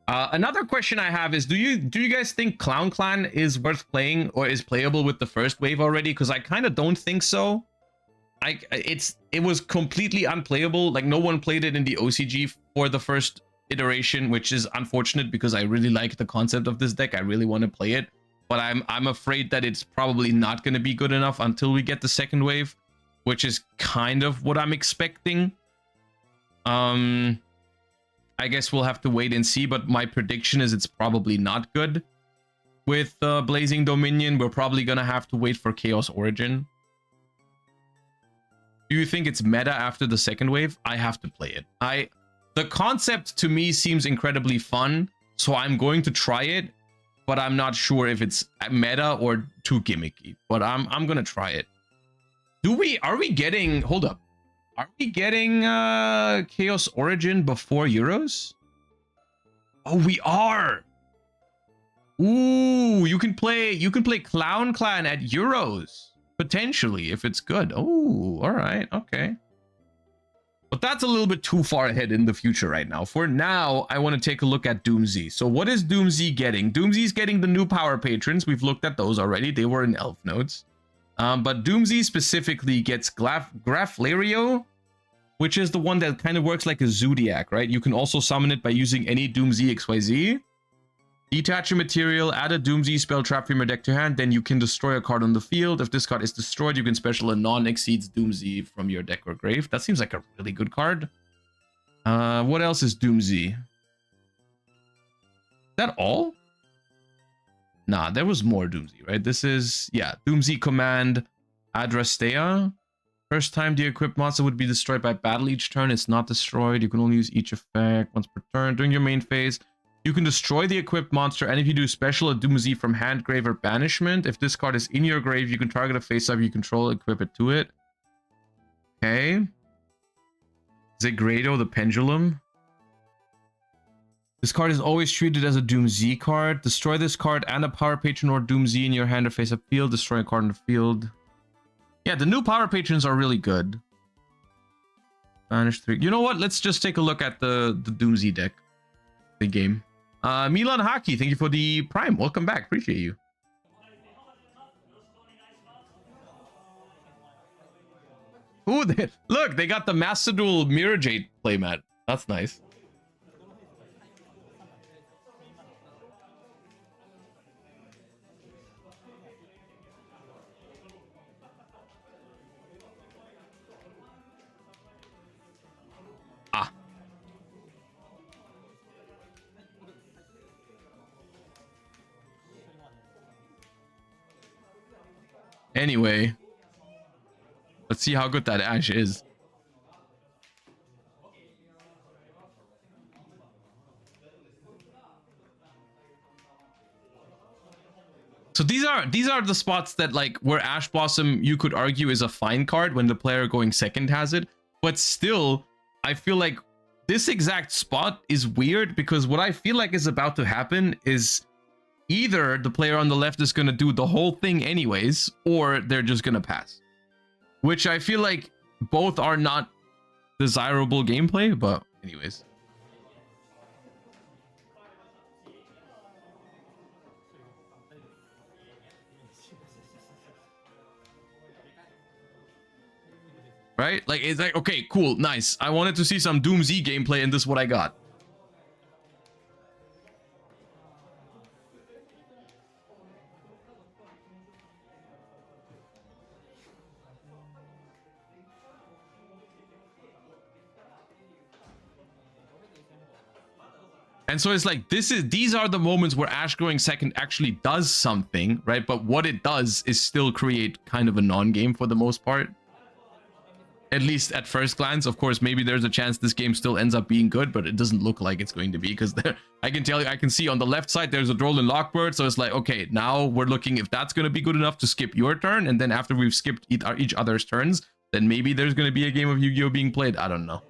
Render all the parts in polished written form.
Another question I have is, do you guys think Clown Clan is worth playing or is playable with the first wave already? Because I kind of don't think so. It was completely unplayable. Like, no one played it in the OCG for the first iteration, which is unfortunate because I really like the concept of this deck. I really want to play it, but I'm afraid that it's probably not going to be good enough until we get the second wave, which is kind of what I'm expecting. I guess we'll have to wait and see, but my prediction is it's probably not good. With Blazing Dominion, we're probably gonna have to wait for Chaos Origin. Do you think it's meta after the second wave? I have to play it. The concept to me seems incredibly fun, so I'm going to try it, but I'm not sure if it's meta or too gimmicky. But I'm gonna try it. Are we getting, hold up. Are we getting Chaos Origin before Euros? Oh, we are. Ooh, you can play Clown Clan at Euros potentially if it's good. Oh, all right, okay. But that's a little bit too far ahead in the future right now. For now, I want to take a look at DoomZ. So what is DoomZ getting? DoomZ's getting the new power patrons. We've looked at those already. They were in elf nodes. But DoomZ specifically gets Graflario, which is the one that kind of works like a Zodiac, right? You can also summon it by using any DoomZ XYZ. Detach a material, add a DoomZ spell trap from your deck to hand, then you can destroy a card on the field. If this card is destroyed, you can special a non-exceeds DoomZ from your deck or grave. That seems like a really good card. What else is DoomZ? Is that all? Nah, there was more DoomZ, right? This is, yeah, DoomZ command Adrastea. First time the equipped monster would be destroyed by battle each turn. It's not destroyed. You can only use each effect once per turn. During your main phase, you can destroy the equipped monster, and if you do special a DoomZ from hand, grave, or banishment, if this card is in your grave, you can target a face-up you control, equip it to it. Okay. Zegrado, the Pendulum. This card is always treated as a DoomZ card. Destroy this card and a power patron or DoomZ in your hand or face-up field. Destroy a card in the field. Yeah, the new power patrons are really good. Banish 3. You know what? Let's just take a look at the DoomZ deck. The game. Milan Hockey, thank you for the Prime. Welcome back. Appreciate you. Ooh, look, they got the Master Duel Mirror Jade playmat. That's nice. Ah. Anyway, let's see how good that Ash is. So these are the spots that, like, where Ash Blossom, you could argue, is a fine card when the player going second has it, but still I feel like this exact spot is weird because what I feel like is about to happen is either the player on the left is going to do the whole thing anyways, or they're just going to pass. Which I feel like both are not desirable gameplay, but anyways. Right? Like, it's like, okay, cool, nice. I wanted to see some DoomZ gameplay, and this is what I got. And so it's like, these are the moments where Ash going second actually does something, right? But what it does is still create kind of a non-game for the most part. At least at first glance. Of course, maybe there's a chance this game still ends up being good, but it doesn't look like it's going to be, because I can tell you, I can see on the left side there's a Droll Lockbird, so it's like, okay, now we're looking if that's going to be good enough to skip your turn, and then after we've skipped each other's turns, then maybe there's going to be a game of Yu-Gi-Oh being played. I don't know.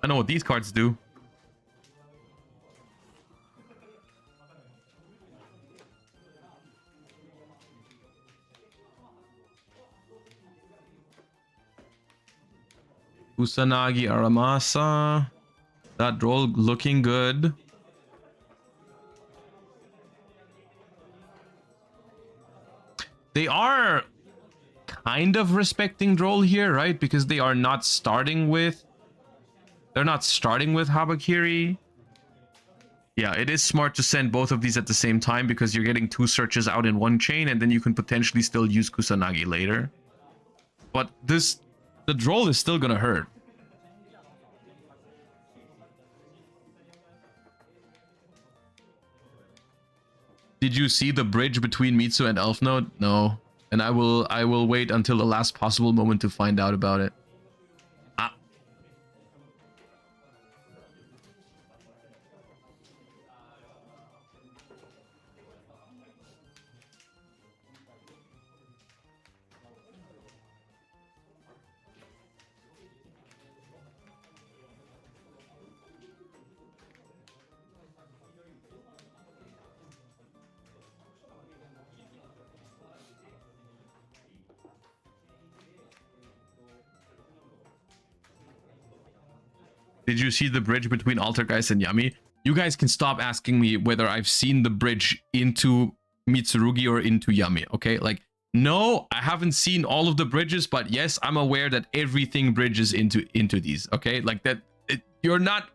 I know what these cards do. Kusanagi Aramasa. That roll looking good. They are kind of respecting Droll here, right? Because they are not starting with... They're not starting with Habakiri. Yeah, it is smart to send both of these at the same time because you're getting 2 searches out in one chain and then you can potentially still use Kusanagi later. But this... The Droll is still gonna hurt. Did you see the bridge between Mitsu and Elf Node? No. And I will wait until the last possible moment to find out about it. Ah. Did you see the bridge between Altergeist and Yami? You guys can stop asking me whether I've seen the bridge into Mitsurugi or into Yami, okay? Like, no, I haven't seen all of the bridges, but yes, I'm aware that everything bridges into these, okay? Like that, you're not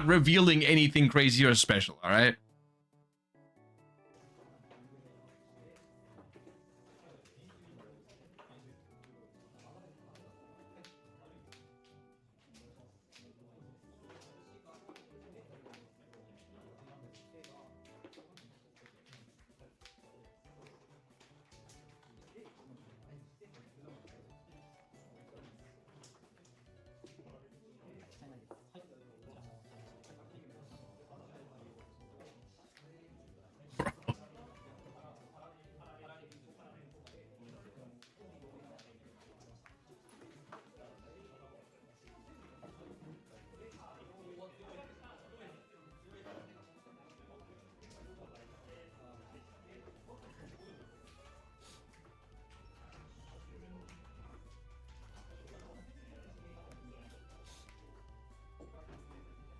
revealing anything crazy or special, all right?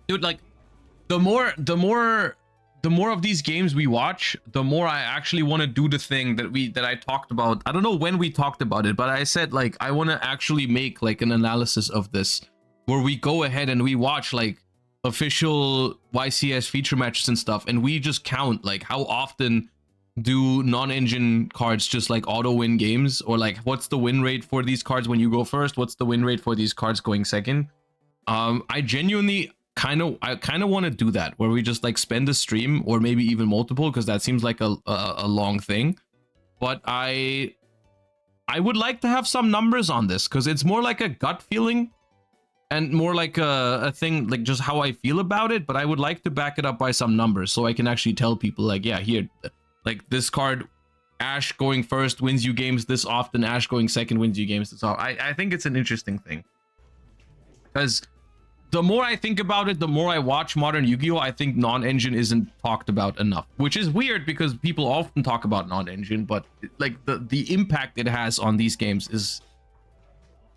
Dude, like the more of these games we watch, the more I actually want to do the thing that I talked about. I don't know when we talked about it, but I said like I want to actually make like an analysis of this where we go ahead and we watch like official YCS feature matches and stuff, and we just count like how often do non-engine cards just like auto win games, or like what's the win rate for these cards when you go first, what's the win rate for these cards going second. I genuinely kind of want to do that, where we just like spend a stream or maybe even multiple, because that seems like a long thing. But I would like to have some numbers on this, because it's more like a gut feeling and more like a thing, like just how I feel about it. But I would like to back it up by some numbers so I can actually tell people like, yeah, here, like this card, Ash going first wins you games this often, Ash going second wins you games this often. I think it's an interesting thing, because the more I think about it, the more I watch modern Yu-Gi-Oh, I think non-engine isn't talked about enough, which is weird because people often talk about non-engine, but like the impact it has on these games is,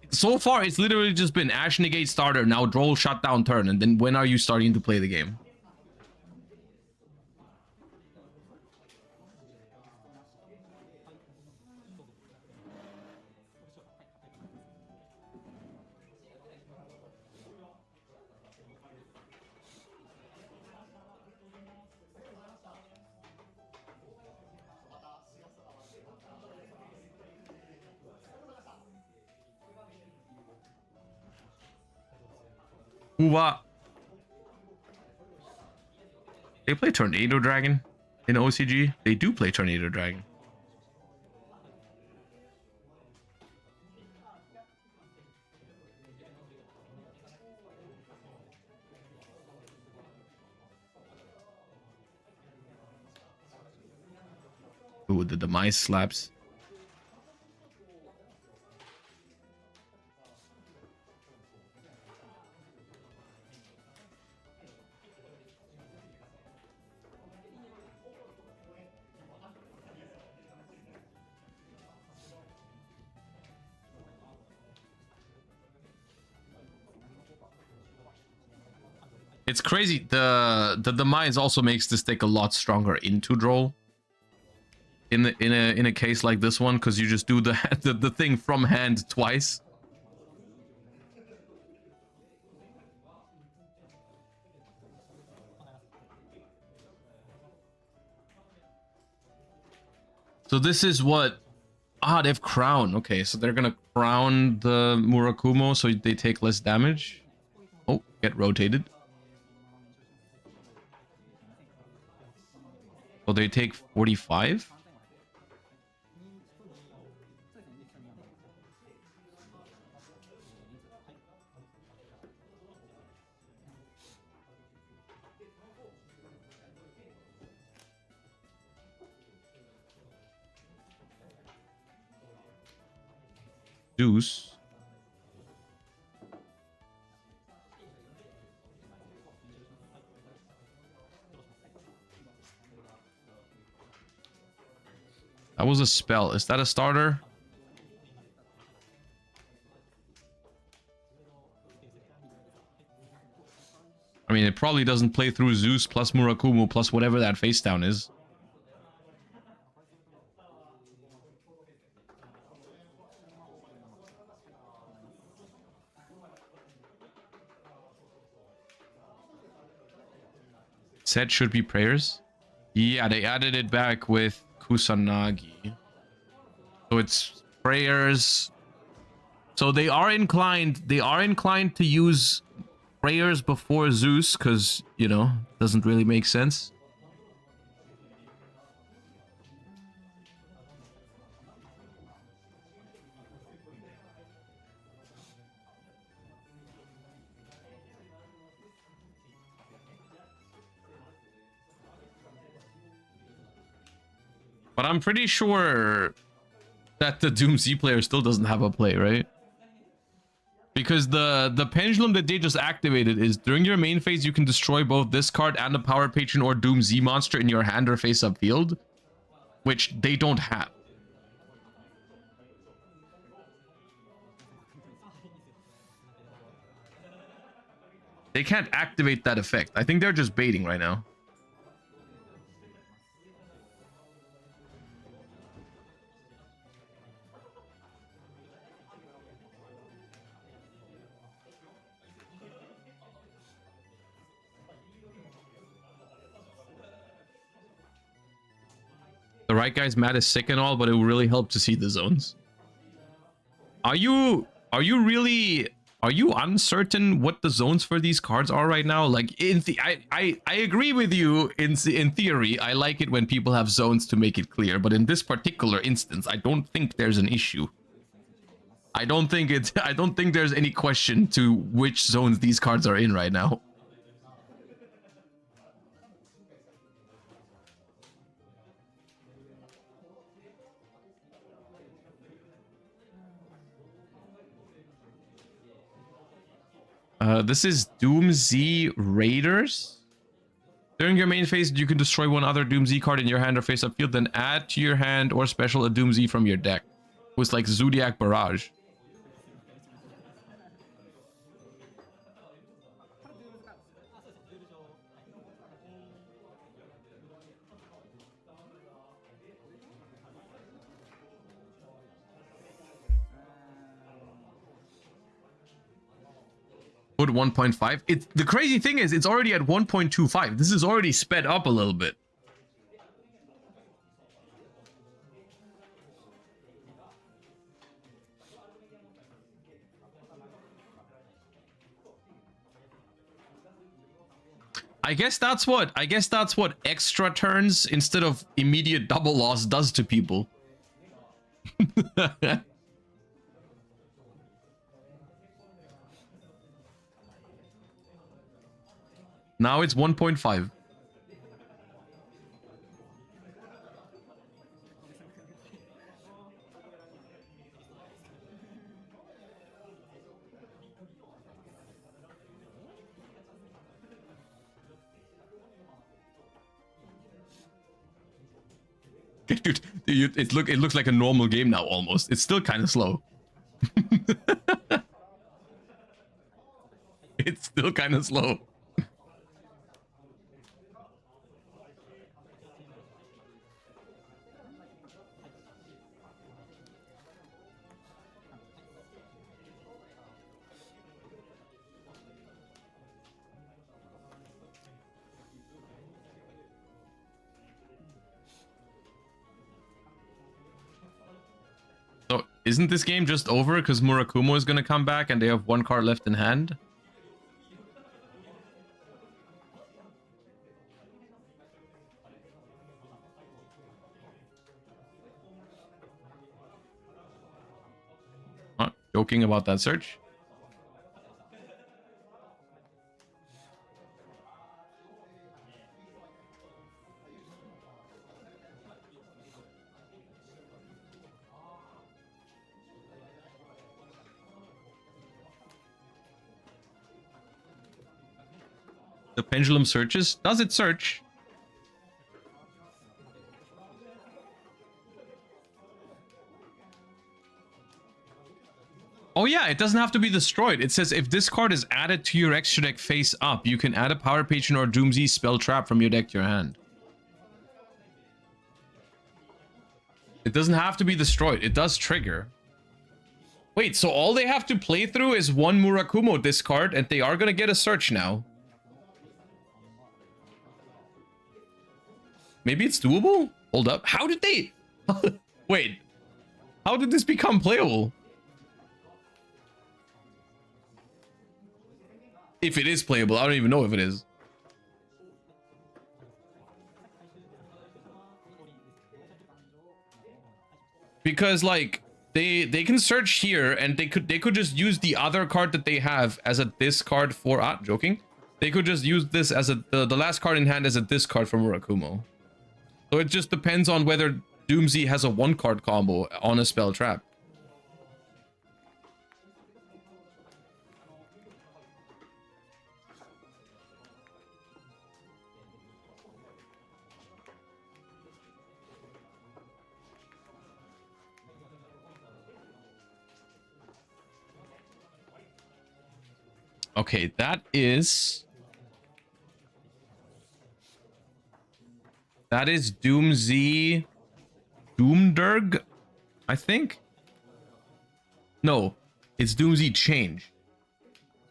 so far it's literally just been Ash negate starter, now Droll shutdown turn, and then when are you starting to play the game? Uwa. They play Tornado Dragon in OCG. They do play Tornado Dragon. Ooh, the demise slaps. It's crazy. The demise also makes this deck a lot stronger into draw. In a case like this one, because you just do the thing from hand twice. So this is what... Ah, they have crown. Okay, so they're gonna crown the Murakumo so they take less damage. Oh, get rotated. So they take 45? Deuce. That was a spell. Is that a starter? I mean, it probably doesn't play through Zeus plus Murakumo plus whatever that face down is. Set should be prayers. Yeah, they added it back with Kusanagi. So it's prayers. So they are inclined to use prayers before Zeus, because, you know, doesn't really make sense. But I'm pretty sure that the DoomZ player still doesn't have a play, right? Because the pendulum that they just activated is during your main phase, you can destroy both this card and the Power Patron or DoomZ monster in your hand or face-up field, which they don't have. They can't activate that effect. I think they're just baiting right now. The right guy's mad is sick and all, but it will really help to see the zones. Are you uncertain what the zones for these cards are right now? Like, I agree with you in theory. I like it when people have zones to make it clear, but in this particular instance, I don't think there's an issue. I don't think there's any question to which zones these cards are in right now. This is DoomZ Raiders. During your main phase, you can destroy one other DoomZ card in your hand or face-up field, then add to your hand or special a DoomZ from your deck. It was like Zodiac Barrage. Put 1.5. It's the crazy thing is it's already at 1.25. This is already sped up a little bit. I guess that's what extra turns instead of immediate double loss does to people. Now it's 1.5. Dude, it looks like a normal game now almost. It's still kind of slow. It's still kind of slow. Isn't this game just over because Murakumo is going to come back and they have one card left in hand? Huh? Joking about that search? The pendulum searches. Does it search? Oh yeah, it doesn't have to be destroyed. It says if this card is added to your extra deck face up, you can add a Power Patron or DoomZ spell trap from your deck to your hand. It doesn't have to be destroyed. It does trigger. Wait, so all they have to play through is one Murakumo discard, and they are gonna get a search now. Maybe it's doable? Hold up. How did they... Wait. How did this become playable? If it is playable, I don't even know if it is. Because like they can search here and they could just use the other card that they have as a discard for joking. They could just use this as the last card in hand as a discard for Murakumo. So it just depends on whether DoomZ has a one card combo on a spell trap. Okay, that is DoomZ Doomderg, I think. No, it's DoomZ Change.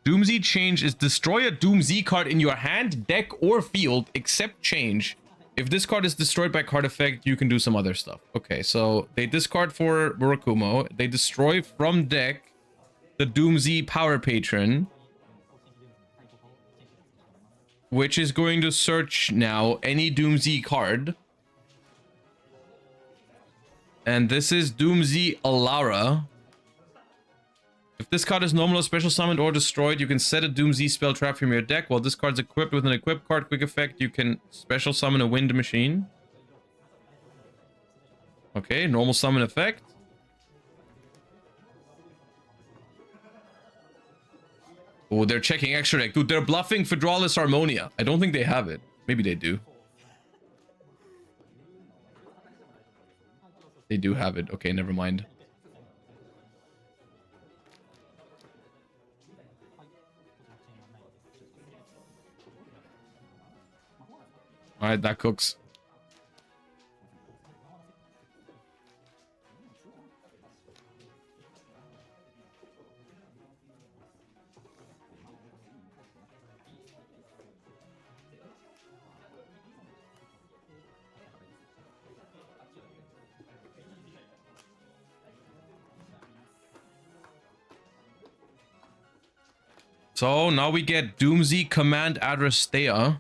DoomZ Change is destroy a DoomZ card in your hand, deck, or field, except Change. If this card is destroyed by card effect, you can do some other stuff. Okay, so they discard for Murakumo. They destroy from deck the DoomZ Power Patron, which is going to search now any DoomZ card. And this is DoomZ Alara. If this card is normal or special summoned or destroyed, you can set a DoomZ spell trap from your deck. While this card's equipped with an equipped card quick effect, you can special summon a wind machine. Okay, normal summon effect. Oh, they're checking extra deck. Dude, they're bluffing Fedralis Harmonia. I don't think they have it. Maybe they do. They do have it. Okay, never mind. Alright, that cooks. So now we get DoomZ Command Adrastea.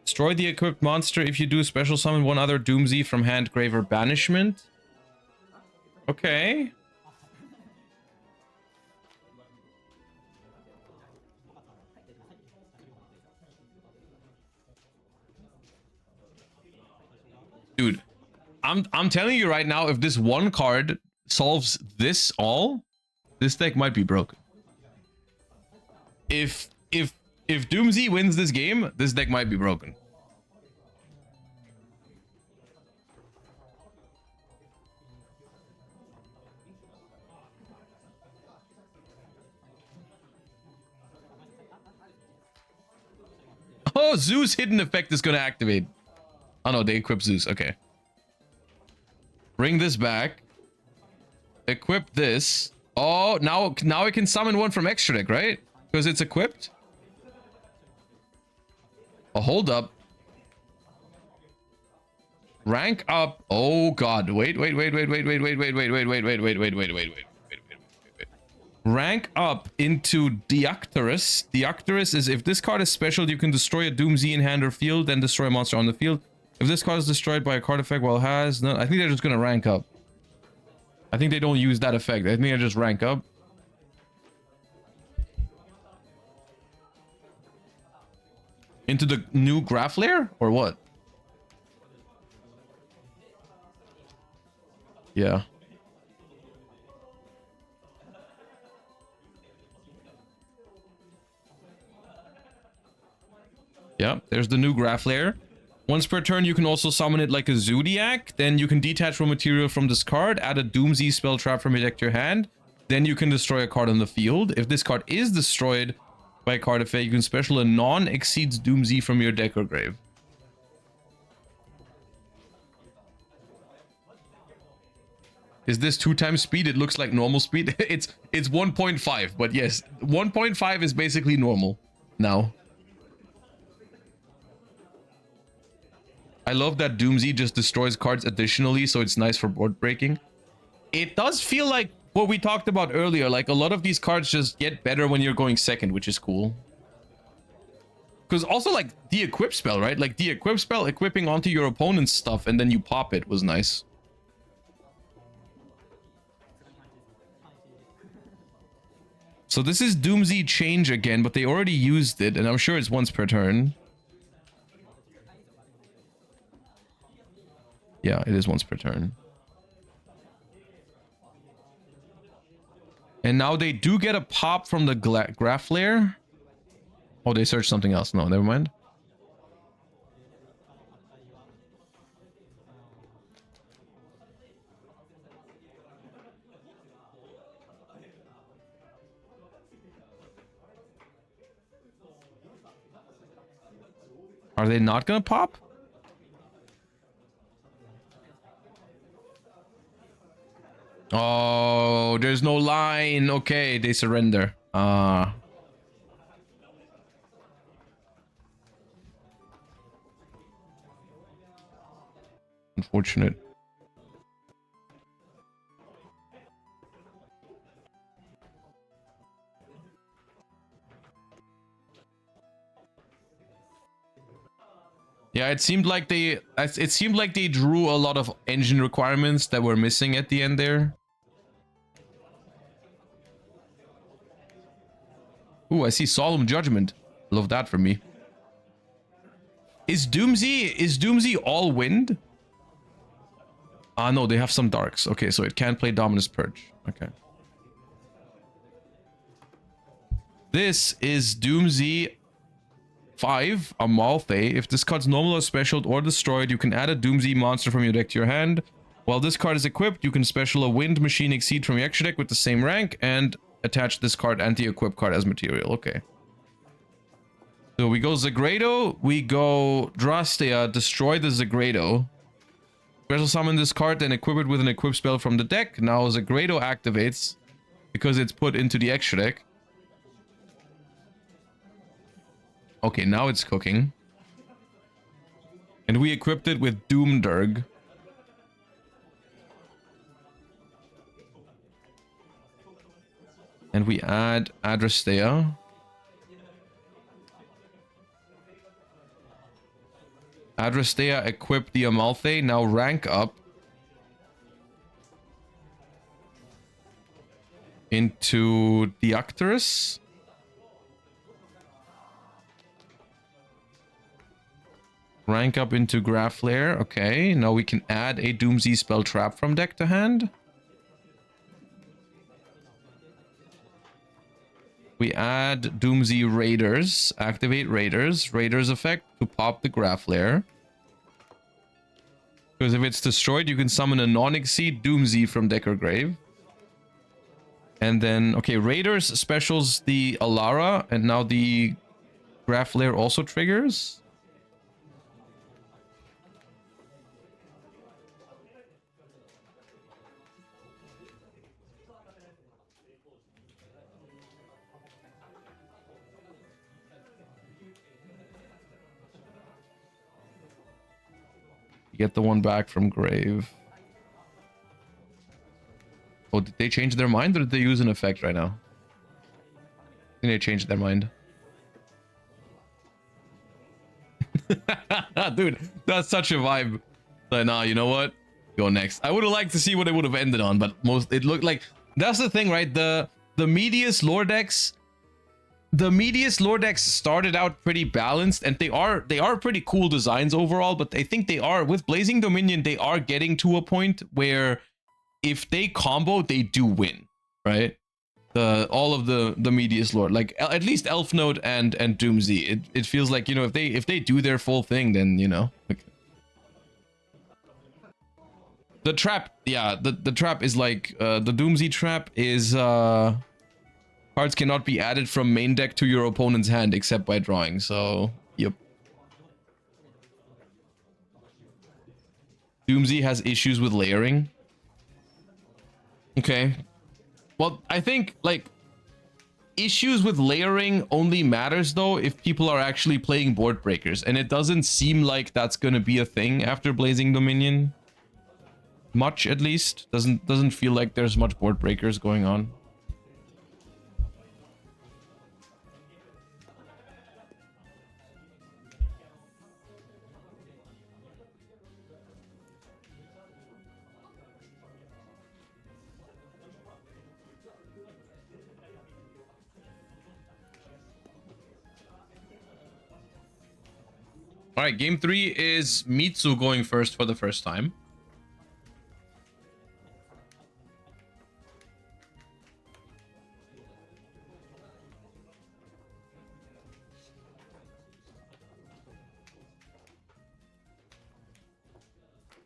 Destroy the equipped monster if you do special summon one other DoomZ from hand, grave, or banishment. Okay. Dude, I'm telling you right now, if this one card solves this all, this deck might be broken. If DoomZ wins this game, this deck might be broken. Oh, Zeus hidden effect is going to activate. Oh no, they equip Zeus. Okay. Bring this back. Equip this. Oh, now I can summon one from extra deck, right? Because it's equipped. Oh, hold up. Rank up. Oh god. Wait. Rank up into Deactorus. Deactorus is if this card is special, you can destroy a DoomZ in hand or field, then destroy a monster on the field. If this card is destroyed by a card effect while it has no, I think they're just gonna rank up. I think they don't use that effect. I think they just rank up. Into the new graph layer or what? Yeah. Yeah, there's the new graph layer. Once per turn, you can also summon it like a Zodiac. Then you can detach raw material from this card, add a DoomZ spell trap from your deck to your hand. Then you can destroy a card on the field. If this card is destroyed by a card effect, you can special a non-exceeds DoomZ from your deck or grave. Is this 2 times speed? It looks like normal speed. It's 1.5, but yes, 1.5 is basically normal now. I love that DoomZ just destroys cards additionally, so it's nice for board breaking. It does feel like what we talked about earlier, like a lot of these cards just get better when you're going second, which is cool. Because also like the equip spell, right? Like the equip spell equipping onto your opponent's stuff and then you pop it was nice. So this is DoomZ change again, but they already used it, and I'm sure it's once per turn. Yeah, it is once per turn. And now they do get a pop from the graph layer. Oh, they searched something else. No, never mind. Are they not gonna pop? Oh, there's no line. Okay, they surrender. Unfortunate. Yeah, it seemed like they drew a lot of engine requirements that were missing at the end there. Ooh, I see Solemn Judgment. Love that for me. Is DoomZ all wind? Ah, no, they have some darks. Okay, so it can't play Dominus Purge. Okay. This is DoomZ 5, Amalfi. If this card's normal or special or destroyed, you can add a DoomZ monster from your deck to your hand. While this card is equipped, you can special a Wind Machine Exceed from your extra deck with the same rank and attach this card and the equip card as material. Okay. So we go Zagrado, we go Drastea, destroy the Zagrado. Special summon this card, then equip it with an equip spell from the deck. Now Zagrado activates because it's put into the extra deck. Okay, now it's cooking. And we equipped it with Doomdurg. And we add Adrastea. Adrastea equip the Amalfi. Now rank up into Deactorus. Rank up into Graph Lair. Okay, now we can add a DoomZ spell trap from deck to hand. We add DoomZ Raiders. Activate Raiders. Raiders effect to pop the Graph Lair. Because if it's destroyed, you can summon a non-exceed DoomZ from deck or grave. And then, okay, Raiders specials the Alara, and now the Graph Lair also triggers. Get the one back from grave. Oh, did they change their mind or did they use an effect right now? I think they changed their mind. Dude, that's such a vibe. So, nah, you know what? Go next. I would have liked to see what it would have ended on, but it looked like that's the thing, right? The Medius lore decks, started out pretty balanced, and they are pretty cool designs overall. But I think they are, with Blazing Dominion, they are getting to a point where if they combo, they do win, right? All of the Medius lore, like at least Elf Note and DoomZ, it feels like, you know, if they do their full thing, then, you know, like, the trap, yeah, the trap is like the DoomZ trap is cards cannot be added from main deck to your opponent's hand except by drawing. So, yep. DoomZ has issues with layering. Okay. Well, I think, like, issues with layering only matters, though, if people are actually playing board breakers. And it doesn't seem like that's going to be a thing after Blazing Dominion. Much, at least. Doesn't feel like there's much board breakers going on. All right, game 3 is Mitsu going first for the first time.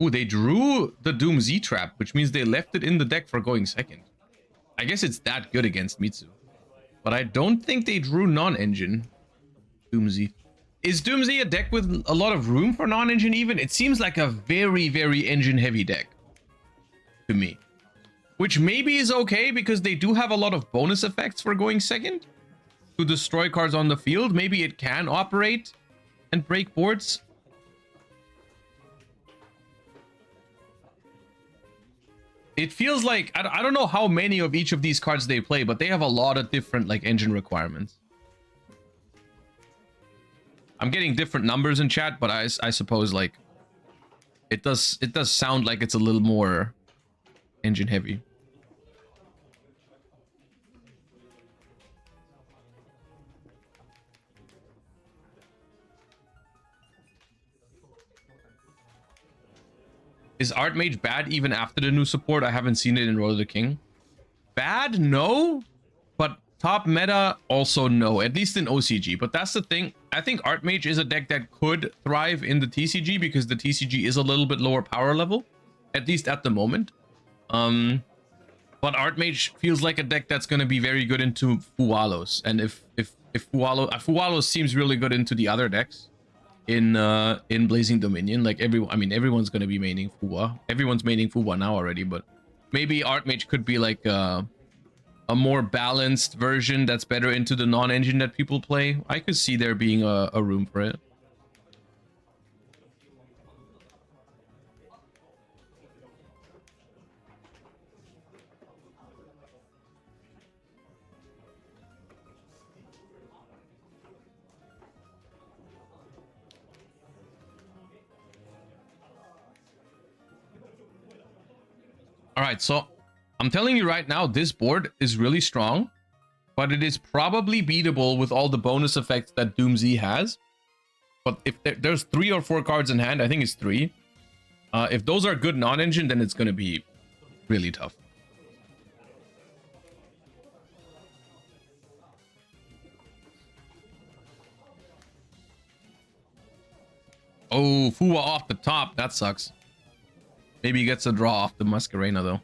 Ooh, they drew the DoomZ trap, which means they left it in the deck for going second. I guess it's that good against Mitsu. But I don't think they drew non-engine DoomZ. Is DoomZ a deck with a lot of room for non-engine even? It seems like a very, very engine-heavy deck to me. Which maybe is okay because they do have a lot of bonus effects for going second to destroy cards on the field. Maybe it can operate and break boards. It feels like, I don't know how many of each of these cards they play, but they have a lot of different, like, engine requirements. I'm getting different numbers in chat, but I suppose, like, it does sound like it's a little more engine heavy. Is Archmage bad even after the new support? I haven't seen it in Road of the King. Bad? No. But top meta, also no. At least in OCG. But that's the thing. I think Archmage is a deck that could thrive in the TCG because the TCG is a little bit lower power level. At least at the moment. But Archmage feels like a deck that's going to be very good into Fuwalos. And if Fuwalos seems really good into the other decks in Blazing Dominion, like everyone's going to be maining Fuwa. Everyone's maining Fuwa now already, but maybe Archmage could be like a more balanced version that's better into the non-engine that people play. I could see there being a room for it. All right, so I'm telling you right now, this board is really strong, but it is probably beatable with all the bonus effects that DoomZ has. But if there's 3 or 4 cards in hand, I think it's 3. If those are good non-engine, then it's going to be really tough. Oh, Fuwa off the top. That sucks. Maybe he gets a draw off the Masquerena, though.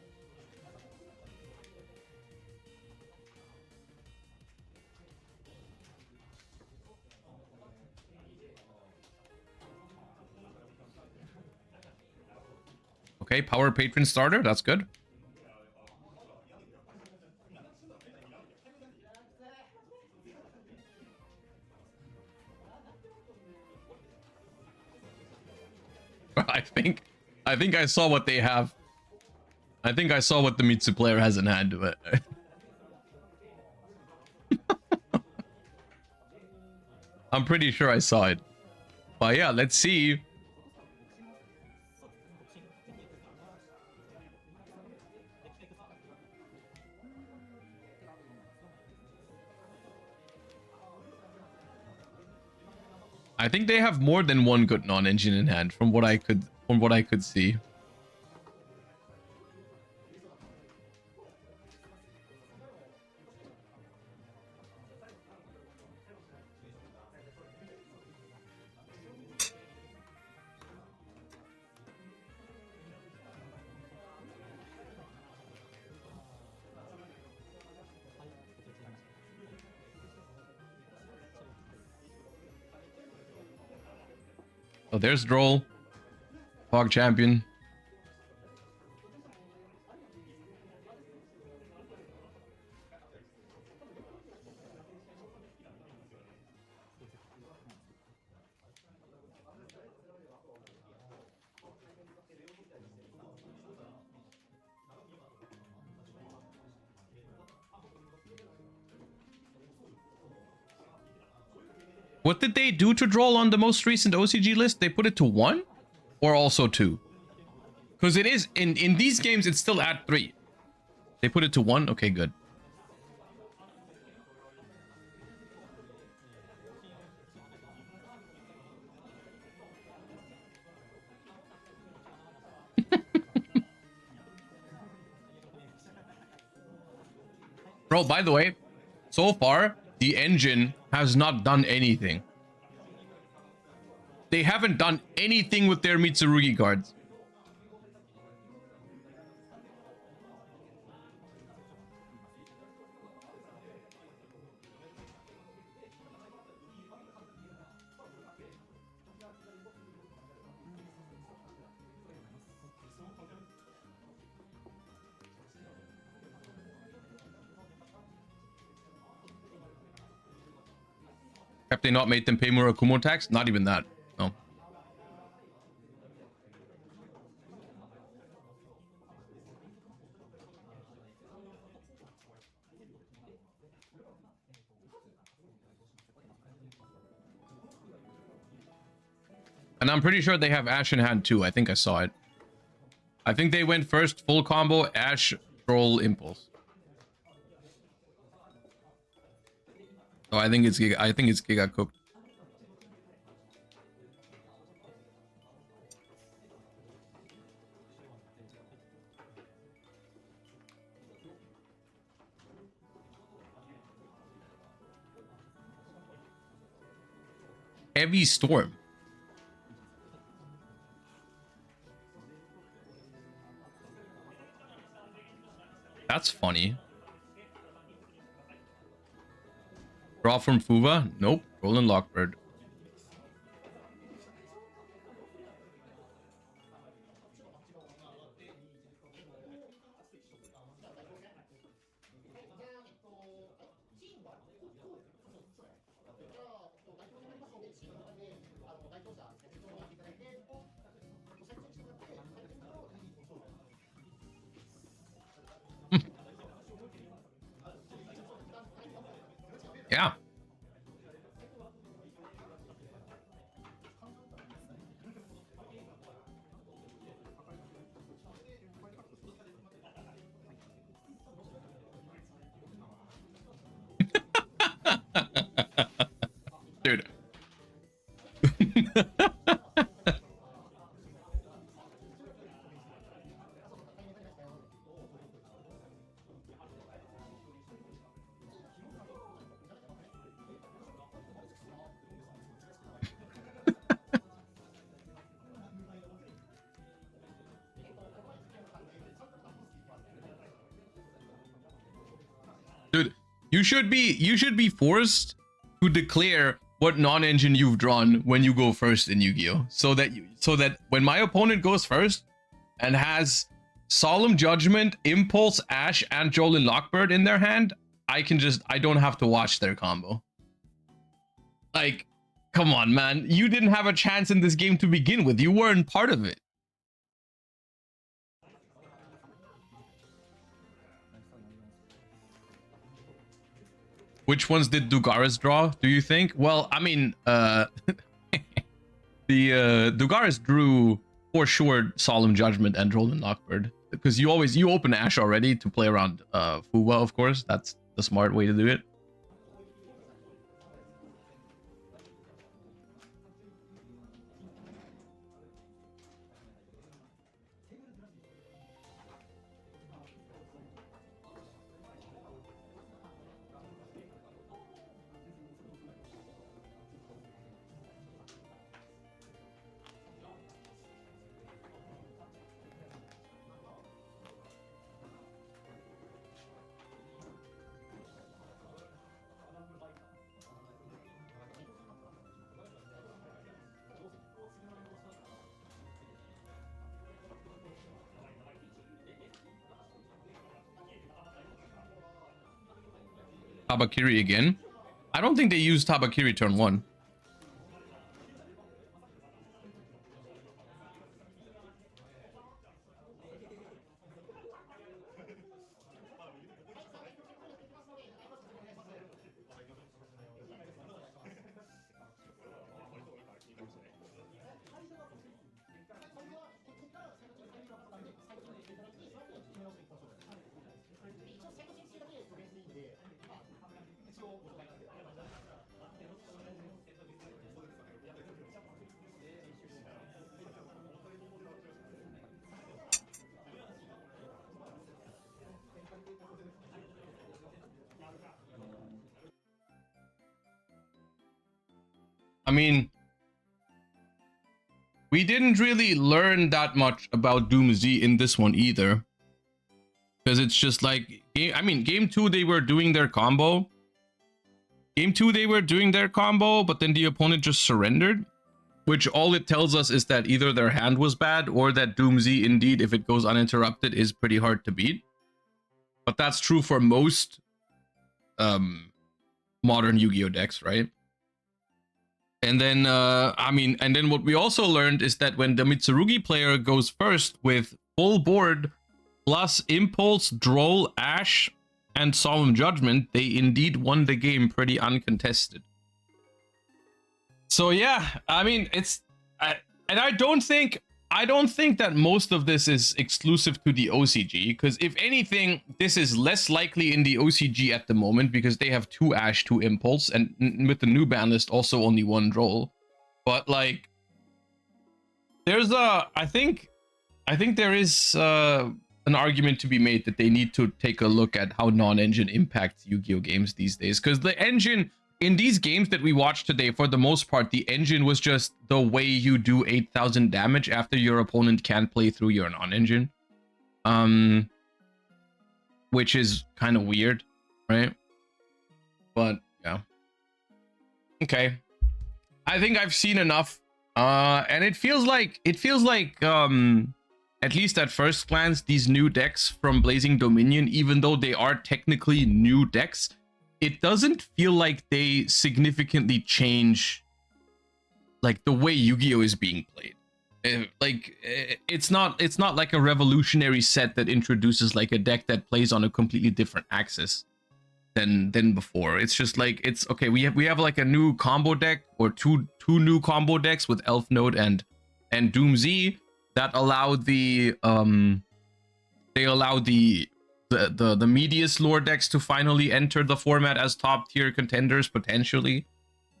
Okay, Power Patron starter. That's good. I think I saw what they have. I think I saw what the Mitsu player has in hand to it. I'm pretty sure I saw it. But yeah, let's see. I think they have more than one good non-engine in hand from what I could see. Oh, there's Droll. Fog champion. What did they do to Droll on the most recent OCG list? They put it to 1 or also 2? Because it is in these games it's still at 3. They put it to 1? Okay, good. Bro, by the way, so far the engine has not done anything. They haven't done anything with their Mitsurugi cards. Have they not made them pay Murakumo tax? Not even that. No. And I'm pretty sure they have Ash in hand too. I think I saw it. I think they went first full combo Ash Troll Impulse. Oh, I think it's Giga cooked. Heavy Storm. That's funny. Draw from Fuva? Nope. Roland Lockbird. Yeah. Dude. Dude, you should be forced to declare what non-engine you've drawn when you go first in Yu-Gi-Oh! So that when my opponent goes first and has Solemn Judgment, Impulse, Ash, and Jolin Lockbird in their hand, I don't have to watch their combo. Like, come on, man. You didn't have a chance in this game to begin with. You weren't part of it. Which ones did Dugaris draw, do you think? Well, I mean, Dugaris drew for sure Solemn Judgment and Rolling Lockbird, because you open Ash already to play around Fuwa, of course. That's the smart way to do it. Tabakiri again. I don't think they used Tabakiri turn 1. I mean, we didn't really learn that much about DoomZ in this one either. Because it's just like, I mean, game 2, they were doing their combo. Game 2, they were doing their combo, but then the opponent just surrendered. Which all it tells us is that either their hand was bad, or that DoomZ, indeed, if it goes uninterrupted, is pretty hard to beat. But that's true for most modern Yu-Gi-Oh decks, right? And then, I mean, and then what we also learned is that when the Mitsurugi player goes first with full board plus Impulse, Droll, Ash, and Solemn Judgment, they indeed won the game pretty uncontested. So yeah, I mean, and I don't think that most of this is exclusive to the OCG, because if anything, this is less likely in the OCG at the moment because they have 2 Ash, 2 Impulse, and with the new ban list also only 1 Droll. But like, there's I think there is an argument to be made that they need to take a look at how non-engine impacts Yu-Gi-Oh games these days, because the engine in these games that we watched today, for the most part, the engine was just the way you do 8,000 damage after your opponent can't play through your non-engine. Which is kind of weird, right? But, yeah. Okay. I think I've seen enough. And it feels like, at least at first glance, these new decks from Blazing Dominion, even though they are technically new decks, it doesn't feel like they significantly change like the way Yu-Gi-Oh is being played. It's not like a revolutionary set that introduces like a deck that plays on a completely different axis than before. It's just like, it's okay, we have like a new combo deck, or two new combo decks with Elf Node and DoomZ that allow the the Medius lore decks to finally enter the format as top tier contenders potentially.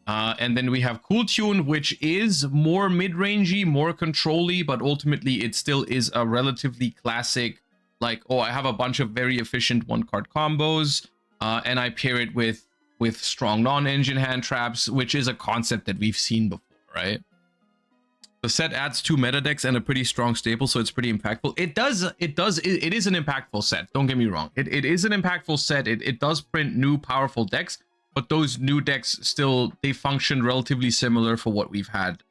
And then we have Cool Tune, which is more mid-rangey, more control-y, but ultimately it still is a relatively classic, like, oh, I have a bunch of very efficient 1-card combos, and I pair it with strong non-engine hand traps, which is a concept that we've seen before, right? The set adds 2 meta decks and a pretty strong staple, so it's pretty impactful. It is an impactful set, don't get me wrong. It is an impactful set. It does print new powerful decks, but those new decks still, they function relatively similar for what we've had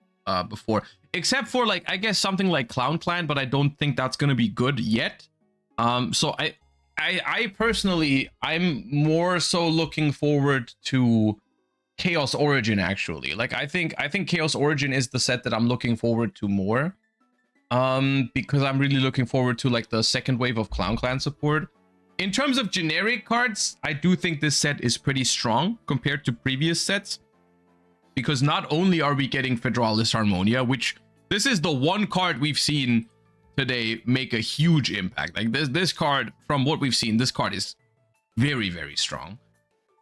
before. Except for, like, I guess something like Clown Clan, but I don't think that's going to be good yet. So I personally, I'm more so looking forward to Chaos Origin, actually. Like, I think Chaos Origin is the set that I'm looking forward to more. Because I'm really looking forward to, like, the second wave of Clown Clan support. In terms of generic cards, I do think this set is pretty strong compared to previous sets. Because not only are we getting Federalis Harmonia, which this is the one card we've seen today make a huge impact. Like this card, from what we've seen, this card is very, very strong.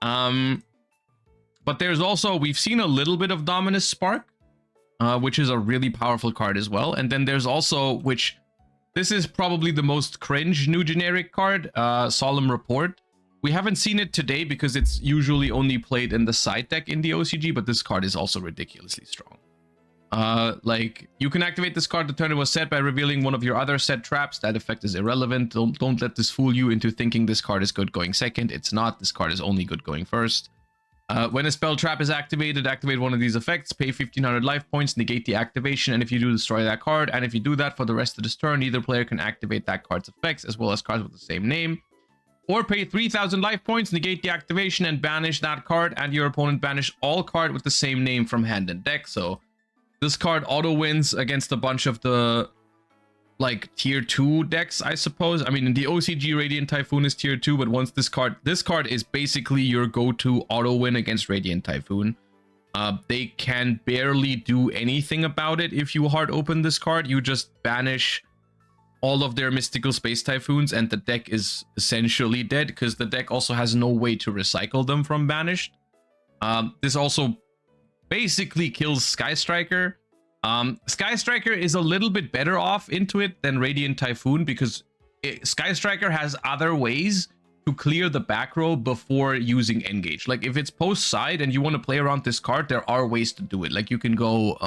But there's also, we've seen a little bit of Dominus Spark, which is a really powerful card as well. And then there's also, which this is probably the most cringe new generic card, Solemn Report. We haven't seen it today because it's usually only played in the side deck in the OCG, but this card is also ridiculously strong. Like, you can activate this card the turn it was set by revealing one of your other set traps. That effect is irrelevant. Don't let this fool you into thinking this card is good going second. It's not. This card is only good going first. When a spell trap is activated, activate one of these effects, pay 1500 life points, negate the activation, and if you do, destroy that card. And if you do that for the rest of this turn, either player can activate that card's effects as well as cards with the same name. Or pay 3000 life points, negate the activation, and banish that card, and your opponent banish all card with the same name from hand and deck. So this card auto wins against a bunch of the like tier 2 decks, I suppose. I mean, in the OCG, Radiant Typhoon is tier 2, but once this card is basically your go-to auto win against Radiant Typhoon. They can barely do anything about it if you hard open this card. You just banish all of their Mystical Space Typhoons, and the deck is essentially dead because the deck also has no way to recycle them from banished. This also basically kills Sky Striker. Sky Striker is a little bit better off into it than Radiant Typhoon because Sky Striker has other ways to clear the back row before using Engage. Like if it's post side and you want to play around this card, there are ways to do it. Like you can go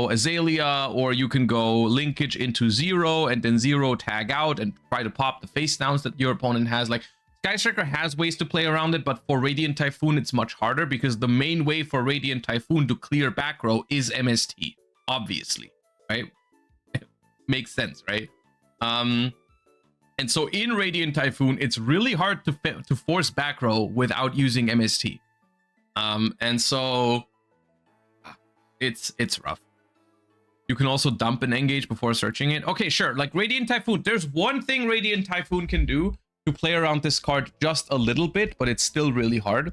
Azalea, or you can go linkage into 0 and then 0 tag out and try to pop the face downs that your opponent has. Like Sky Striker has ways to play around it, but for Radiant Typhoon it's much harder because the main way for Radiant Typhoon to clear back row is MST, obviously, right? Makes sense, right? And so in Radiant Typhoon it's really hard to force back row without using MST. And so it's rough. You can also dump an Engage before searching it. Okay, sure. Like Radiant Typhoon, there's one thing Radiant Typhoon can do to play around this card just a little bit, but it's still really hard.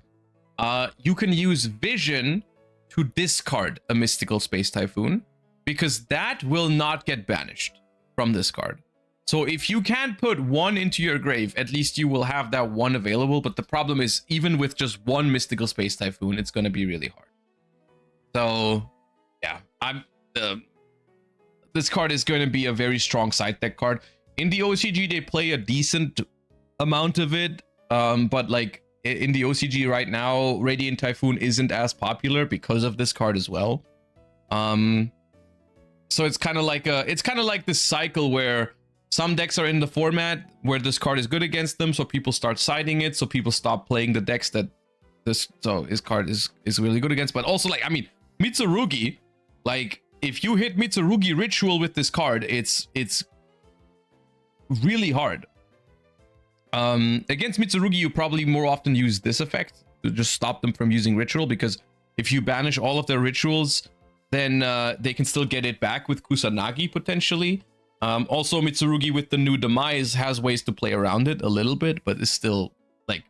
You can use Vision to discard a Mystical Space Typhoon because that will not get banished from this card. So if you can't put one into your grave, at least you will have that one available. But the problem is, even with just one Mystical Space Typhoon, it's going to be really hard. So yeah, this card is going to be a very strong side deck card. In the OCG, they play a decent amount of it, but like in the OCG right now, Radiant Typhoon isn't as popular because of this card as well. So it's kind of like this cycle where some decks are in the format where this card is good against them, so people start siding it, so people stop playing the decks that this card is really good against. But also, like, I mean, Mitsurugi, like if you hit Mitsurugi Ritual with this card, it's really hard. Against Mitsurugi, you probably more often use this effect to just stop them from using Ritual, because if you banish all of their rituals, then they can still get it back with Kusanagi potentially. Also, Mitsurugi with the new Demise has ways to play around it a little bit, but it's still like,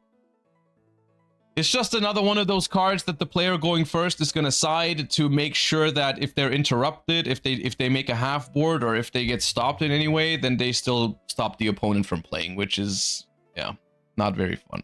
it's just another one of those cards that the player going first is going to side to make sure that if they're interrupted, if they make a half board, or if they get stopped in any way, then they still stop the opponent from playing, which is, yeah, not very fun.